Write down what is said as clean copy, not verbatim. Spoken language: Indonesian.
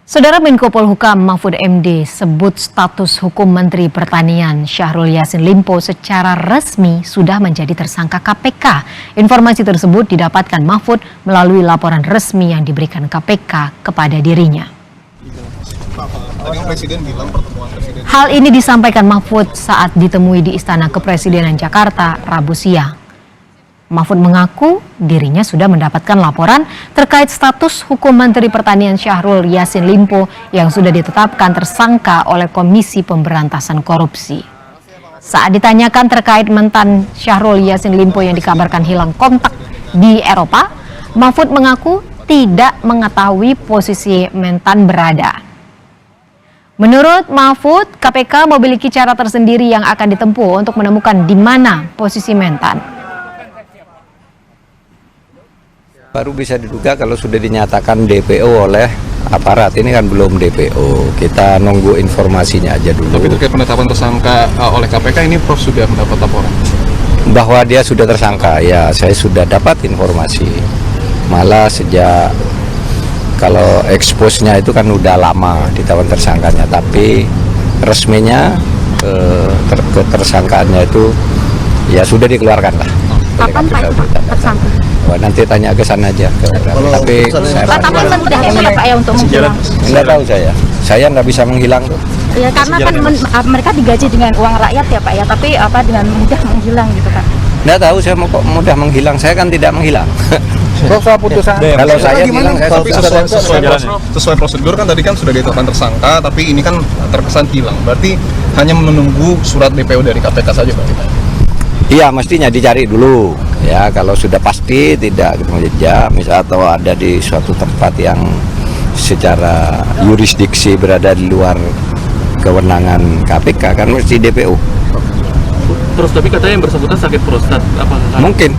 Saudara Menko Polhukam Mahfud MD sebut status hukum Menteri Pertanian Syahrul Yassin Limpo secara resmi sudah menjadi tersangka KPK. Informasi tersebut didapatkan Mahfud melalui laporan resmi yang diberikan KPK kepada dirinya. Hal ini disampaikan Mahfud saat ditemui di Istana Kepresidenan Jakarta Rabu siang. Mahfud mengaku dirinya sudah mendapatkan laporan terkait status hukum Menteri Pertanian Syahrul Yassin Limpo yang sudah ditetapkan tersangka oleh Komisi Pemberantasan Korupsi. Saat ditanyakan terkait mentan Syahrul Yassin Limpo yang dikabarkan hilang kontak di Eropa, Mahfud mengaku tidak mengetahui posisi mentan berada. Menurut Mahfud, KPK memiliki cara tersendiri yang akan ditempuh untuk menemukan di mana posisi mentan. Baru bisa diduga kalau sudah dinyatakan DPO oleh aparat. Ini kan belum DPO, kita nunggu informasinya aja dulu. Tapi terkait penetapan tersangka oleh KPK ini Prof sudah mendapat laporan? Bahwa dia sudah tersangka, ya saya sudah dapat informasi. Malah sejak kalau expose-nya itu kan udah lama ditawan tersangkanya, tapi resminya tersangkaannya itu ya sudah dikeluarkan lah. Kapan Pak itu tersangka? Wah, nanti tanya ke sana aja. Tapi saya Tapi mudah Pak ya untuk menghilang. nggak tahu saya nggak bisa menghilang. Ya karena kan mereka digaji dengan uang rakyat ya Pak ya, tapi dengan mudah menghilang gitu Pak. Nggak tahu saya mau kok mudah menghilang, saya kan tidak menghilang. Soal putusan. Kalau saya bilang saya Tapi sesuai prosedur kan tadi kan sudah ditetapkan tersangka, tapi ini kan terkesan hilang. Berarti hanya menunggu surat DPO dari KPK saja Pak kita? iya, mestinya dicari dulu. Ya, kalau sudah pasti tidak ketemu jejak, misal atau ada di suatu tempat yang secara yurisdiksi berada di luar kewenangan KPK kan mesti DPO. Terus tapi katanya yang bersangkutan sakit prostat, apakah? Mungkin